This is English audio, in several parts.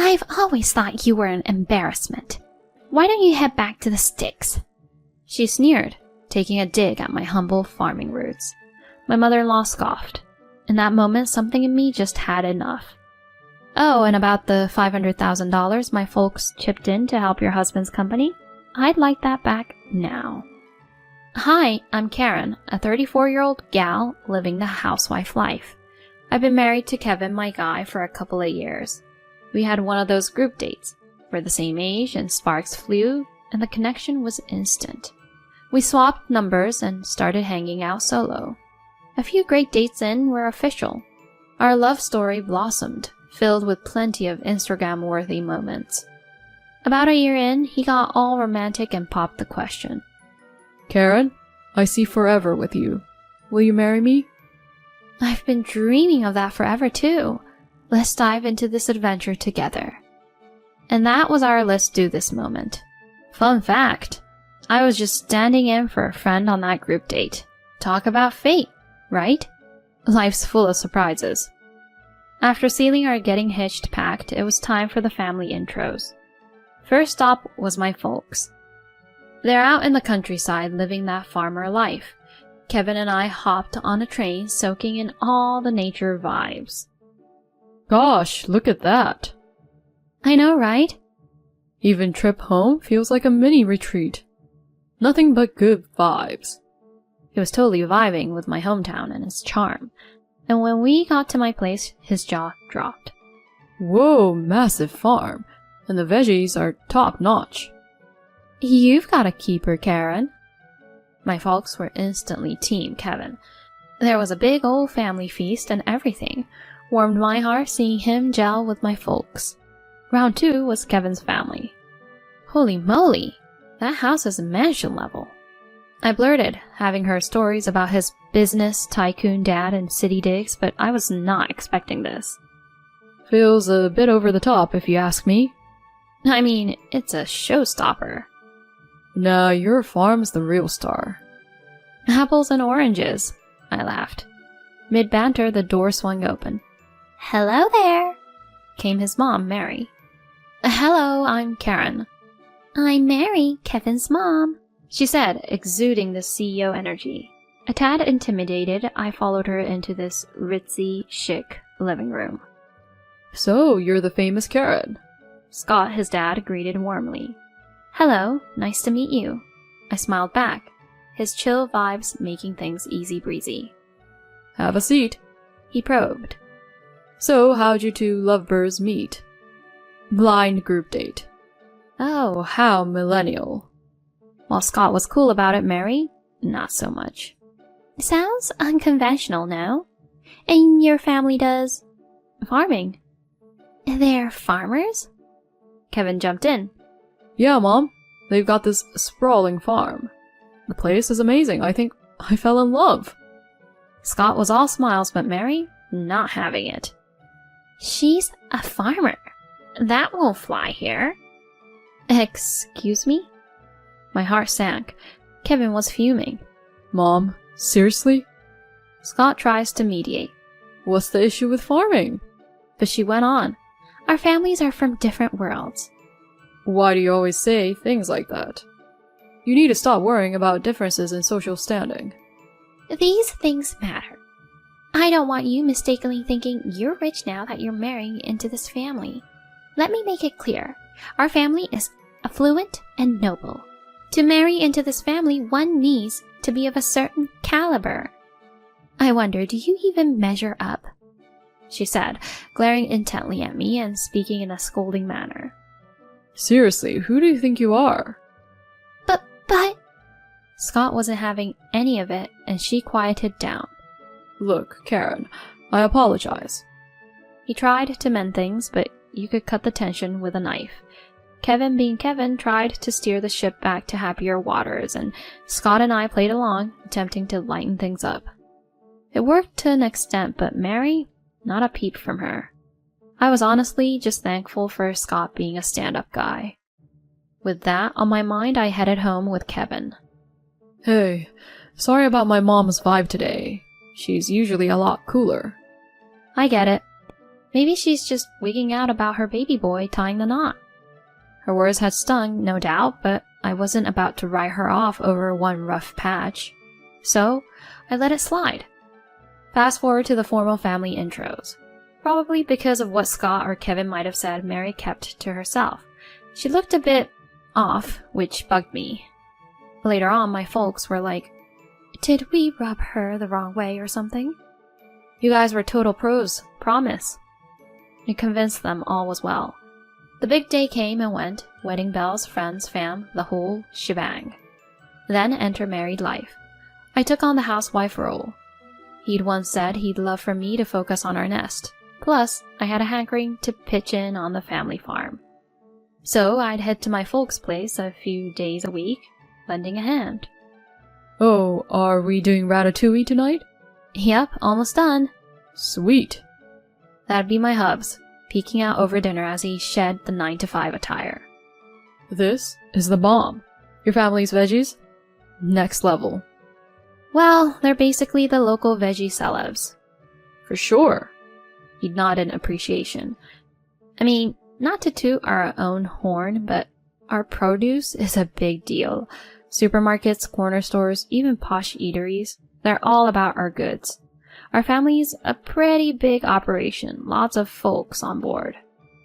I've always thought you were an embarrassment. Why don't you head back to the sticks? She sneered, taking a dig at my humble farming roots. My mother-in-law scoffed. In that moment, something in me just had enough. Oh, and about the $500,000 my folks chipped in to help your husband's company? I'd like that back now. Hi, I'm Karen, a 34-year-old gal living the housewife life. I've been married to Kevin, my guy, for a couple of years. We had one of those group dates. We're the same age and sparks flew, and the connection was instant. We swapped numbers and started hanging out solo. A few great dates in, we're official. Our love story blossomed, filled with plenty of Instagram-worthy moments. About a year in, he got all romantic and popped the question. Karen, I see forever with you. Will you marry me? I've been dreaming of that forever too. Let's dive into this adventure together. And that was our let's do this moment. Fun fact, I was just standing in for a friend on that group date. Talk about fate, right? Life's full of surprises. After sealing our getting hitched pact, it was time for the family intros. First stop was my folks. They're out in the countryside living that farmer life. Kevin and I hopped on a train soaking in all the nature vibes. Gosh, look at that. I know, right? Even trip home feels like a mini retreat. Nothing but good vibes. He was totally vibing with my hometown and its charm. And when we got to my place, his jaw dropped. Whoa, massive farm. And the veggies are top-notch. You've got a keeper, Karen. My folks were instantly Team Kevin. There was a big old family feast and everything. Warmed my heart seeing him gel with my folks. Round 2 was Kevin's family. Holy moly, that house is mansion level. I blurted, having heard stories about his business tycoon dad and city digs, but I was not expecting this. Feels a bit over the top, if you ask me. I mean, it's a showstopper. Nah, your farm's the real star. Apples and oranges, I laughed. Mid-banter, the door swung open. Hello there, came his mom, Mary. Hello, I'm Karen. I'm Mary, Kevin's mom, she said, exuding the CEO energy. A tad intimidated, I followed her into this ritzy, chic living room. So, you're the famous Karen. Scott, his dad, greeted warmly. Hello, nice to meet you. I smiled back, his chill vibes making things easy breezy. Have a seat. He probed. So, how'd you two lovebirds meet? Blind group date. Oh, How millennial. While Scott was cool about it, Mary, not so much. Sounds unconventional, no? And your family does farming. They're farmers? Kevin jumped in. Yeah, Mom. They've got this sprawling farm. The place is amazing. I think I fell in love. Scott was all smiles, but Mary, not having it. She's a farmer. That won't fly here. Excuse me? My heart sank. Kevin was fuming. Mom, seriously? Scott tries to mediate. What's the issue with farming? But she went on. Our families are from different worlds. Why do you always say things like that? You need to stop worrying about differences in social standing. These things matter. I don't want you mistakenly thinking you're rich now that you're marrying into this family. Let me make it clear. Our family is affluent and noble. To marry into this family, one needs to be of a certain caliber. I wonder, do you even measure up? She said, glaring intently at me and speaking in a scolding manner. Seriously, who do you think you are? But... Scott wasn't having any of it, and she quieted down. Look, Karen, I apologize. He tried to mend things, but you could cut the tension with a knife. Kevin, being Kevin, tried to steer the ship back to happier waters, and Scott and I played along, attempting to lighten things up. It worked to an extent, but Mary, not a peep from her. I was honestly just thankful for Scott being a stand-up guy. With that on my mind, I headed home with Kevin. Hey, sorry about my mom's vibe today. She's usually a lot cooler. I get it. Maybe she's just wigging out about her baby boy tying the knot. Her words had stung, no doubt, but I wasn't about to write her off over one rough patch. So, I let it slide. Fast forward to the formal family intros. Probably because of what Scott or Kevin might have said, Mary kept to herself. She looked a bit off, which bugged me. Later on, my folks were like, "Did we rub her the wrong way or something?" You guys were total pros, promise. I convinced them all was well. The big day came and went, wedding bells, friends, fam, the whole shebang. Then enter married life. I took on the housewife role. He'd once said he'd love for me to focus on our nest. Plus, I had a hankering to pitch in on the family farm. So I'd head to my folks' place a few days a week, lending a hand. Oh, are we doing ratatouille tonight? Yep, almost done. Sweet. That'd be my hubs, peeking out over dinner as he shed the 9-to-5 attire. This is the bomb. Your family's veggies? Next level. Well, they're basically the local veggie celebs. For sure. He nodded in appreciation. I mean, not to toot our own horn, but our produce is a big deal. Supermarkets, corner stores, even posh eateries, they're all about our goods. Our family's a pretty big operation, lots of folks on board.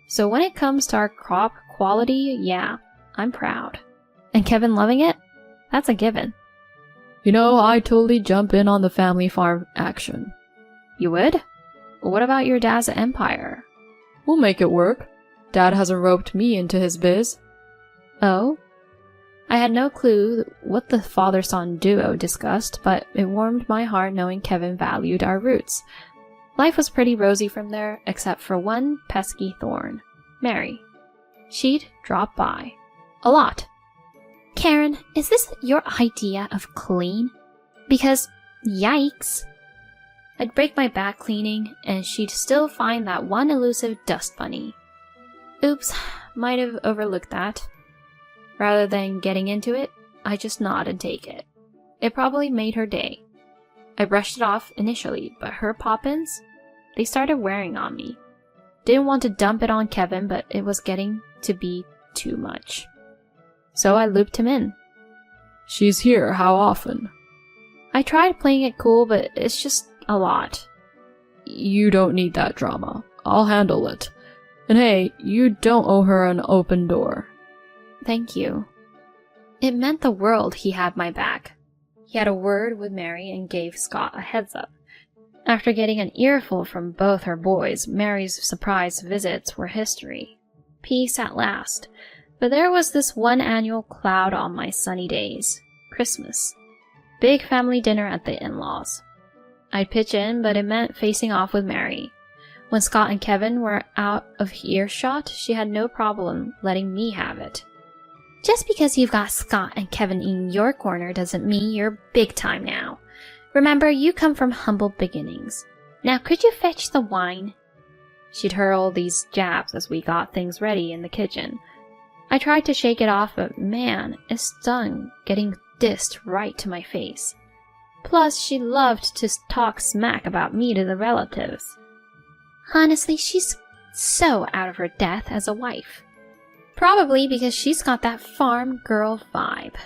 So when it comes to our crop quality, yeah, I'm proud. And Kevin loving it? That's a given. You know, I'd totally jump in on the family farm action. You would? What about your dad's empire? We'll make it work. Dad hasn't roped me into his biz. Oh? I had no clue what the father-son duo discussed, but it warmed my heart knowing Kevin valued our roots. Life was pretty rosy from there, except for one pesky thorn. Mary. She'd drop by. A lot. Karen, is this your idea of clean? Because, yikes. I'd break my back cleaning, and she'd still find that one elusive dust bunny. Oops, might have overlooked that. Rather than getting into it, I just nod and take it. It probably made her day. I brushed it off initially, but her pop-ins? They started wearing on me. Didn't want to dump it on Kevin, but it was getting to be too much. So I looped him in. She's here, how often? I tried playing it cool, but it's just a lot. You don't need that drama. I'll handle it. And hey, you don't owe her an open door. Thank you. It meant the world he had my back. He had a word with Mary and gave Scott a heads up. After getting an earful from both her boys, Mary's surprise visits were history. Peace at last. But there was this one annual cloud on my sunny days. Christmas. Big family dinner at the in-laws. I'd pitch in, but it meant facing off with Mary. When Scott and Kevin were out of earshot, she had no problem letting me have it. Just because you've got Scott and Kevin in your corner doesn't mean you're big time now. Remember, you come from humble beginnings. Now could you fetch the wine? She'd hurl these jabs as we got things ready in the kitchen. I tried to shake it off, but man, it stung getting dissed right to my face. Plus, she loved to talk smack about me to the relatives. Honestly, she's so out of her depth as a wife. Probably because she's got that farm girl vibe.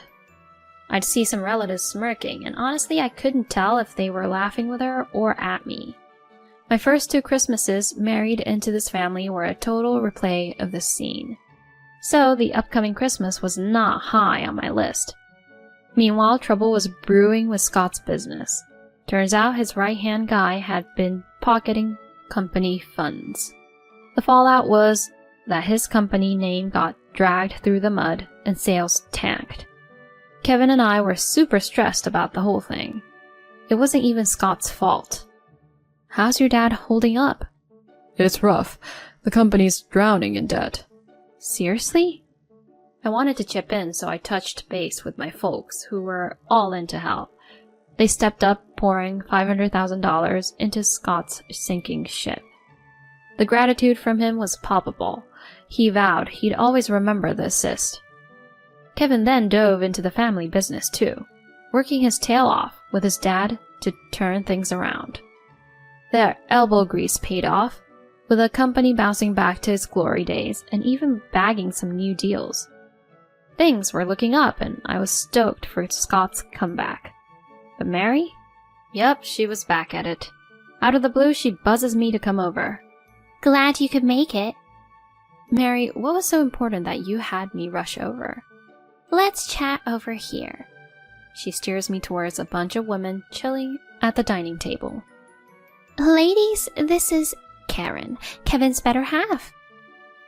I'd see some relatives smirking, and honestly I couldn't tell if they were laughing with her or at me. My first 2 Christmases married into this family were a total replay of this scene. So the upcoming Christmas was not high on my list. Meanwhile, trouble was brewing with Scott's business. Turns out his right-hand guy had been pocketing company funds. The fallout was that his company name got dragged through the mud and sales tanked. Kevin and I were super stressed about the whole thing. It wasn't even Scott's fault. How's your dad holding up? It's rough. The company's drowning in debt. Seriously? I wanted to chip in, so I touched base with my folks, who were all in to help. They stepped up, pouring $500,000 into Scott's sinking ship. The gratitude from him was palpable. He vowed he'd always remember the assist. Kevin then dove into the family business too, working his tail off with his dad to turn things around. Their elbow grease paid off. with the company bouncing back to its glory days and even bagging some new deals. Things were looking up, and I was stoked for Scott's comeback. But Mary? Yep, she was back at it. Out of the blue, she buzzes me to come over. Glad you could make it. Mary, what was so important that you had me rush over? Let's chat over here. She steers me towards a bunch of women chilling at the dining table. Ladies, this is Karen, Kevin's better half.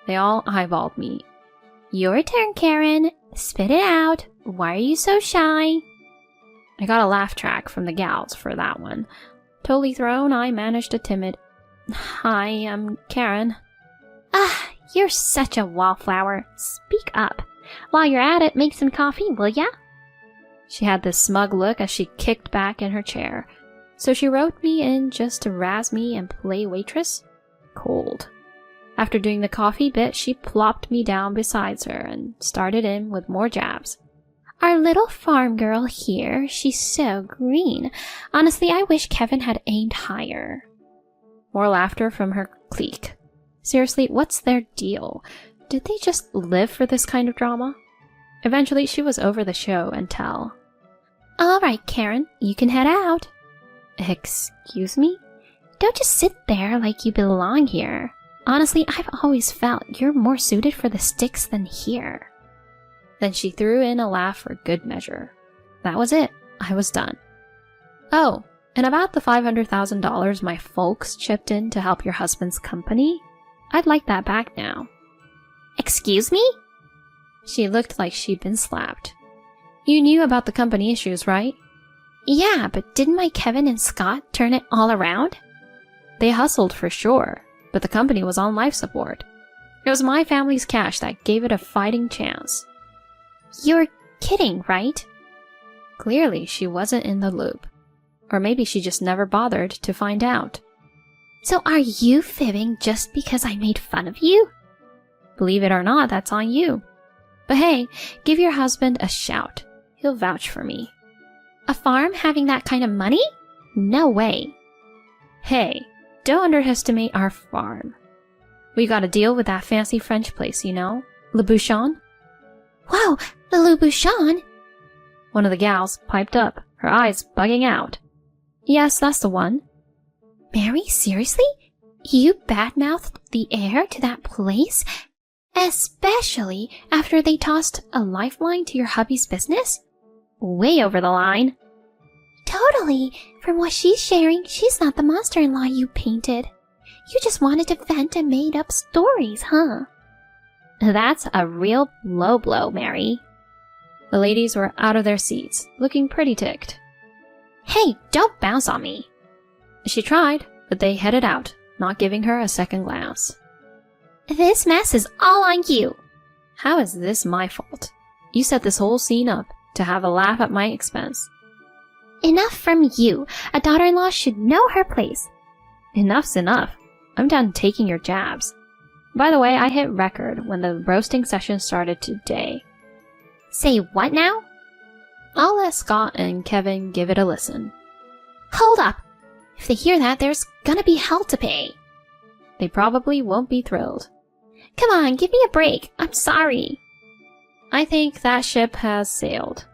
They all eyeballed me. Your turn, Karen. Spit it out. Why are you so shy? I got a laugh track from the gals for that one. Totally thrown, I managed a timid, "Hi, I'm Karen." Ah, you're such a wallflower. Speak up. While you're at it, make some coffee, will ya? She had this smug look as she kicked back in her chair. So she wrote me in just to razz me and play waitress? Cold. After doing the coffee bit, she plopped me down beside her and started in with more jabs. Our little farm girl here, she's so green. Honestly, I wish Kevin had aimed higher. More laughter from her clique. Seriously, what's their deal? Did they just live for this kind of drama? Eventually, she was over the show and tell. All right, Karen, you can head out. Excuse me? Don't just sit there like you belong here. Honestly, I've always felt you're more suited for the sticks than here. Then she threw in a laugh for good measure. That was it. I was done. Oh, and about the $500,000 my folks chipped in to help your husband's company? I'd like that back now. Excuse me? She looked like she'd been slapped. You knew about the company issues, right? Yeah, but didn't my Kevin and Scott turn it all around? They hustled for sure, but the company was on life support. It was my family's cash that gave it a fighting chance. You're kidding, right? Clearly, she wasn't in the loop. Or maybe she just never bothered to find out. So are you fibbing just because I made fun of you? Believe it or not, that's on you. But hey, give your husband a shout. He'll vouch for me. A farm having that kind of money? No way. Hey, don't underestimate our farm. We got a deal with that fancy French place, you know? Le Bouchon? Wow, the Le Bouchon? One of the gals piped up, her eyes bugging out. Yes, that's the one. Mary, seriously? You badmouthed the heir to that place? Especially after they tossed a lifeline to your hubby's business? Way over the line. Totally. From what she's sharing, she's not the monster-in-law you painted. You just wanted to vent and made up stories, huh? That's a real low blow, Mary. The ladies were out of their seats, looking pretty ticked. Hey, don't bounce on me. She tried, but they headed out, not giving her a second glance. This mess is all on you. How is this my fault? You set this whole scene up to have a laugh at my expense. Enough from you. A daughter-in-law should know her place. Enough's enough. I'm done taking your jabs. By the way, I hit record when the roasting session started today. Say what now? I'll let Scott and Kevin give it a listen. Hold up! If they hear that, there's gonna be hell to pay. They probably won't be thrilled. Come on, give me a break. I'm sorry. I think that ship has sailed.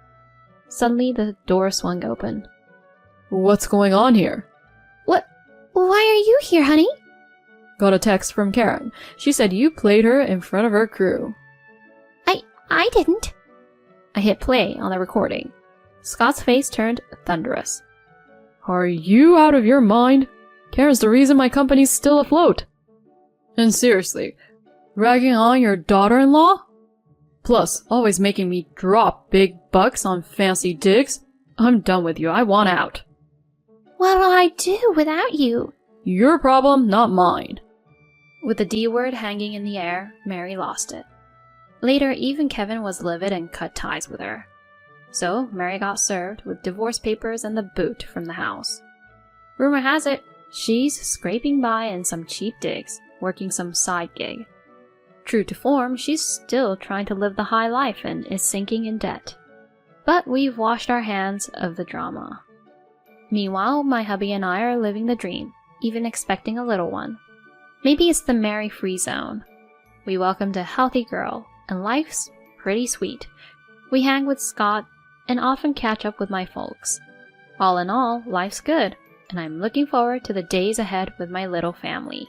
Suddenly, the door swung open. What's going on here? What? Why are you here, honey? Got a text from Karen. She said you played her in front of her crew. I didn't. I hit play on the recording. Scott's face turned thunderous. Are you out of your mind? Karen's the reason my company's still afloat. And seriously, ragging on your daughter-in-law? Plus, always making me drop big bucks on fancy digs. I'm done with you. I want out. What'll I do without you? Your problem, not mine. With the D word hanging in the air, Mary lost it. Later, even Kevin was livid and cut ties with her. So, Mary got served with divorce papers and the boot from the house. Rumor has it, she's scraping by in some cheap digs, working some side gig. True to form, she's still trying to live the high life and is sinking in debt. But we've washed our hands of the drama. Meanwhile, my hubby and I are living the dream, even expecting a little one. Maybe it's the marry free zone. We welcomed a healthy girl, and life's pretty sweet. We hang with Scott and often catch up with my folks. All in all, life's good, and I'm looking forward to the days ahead with my little family.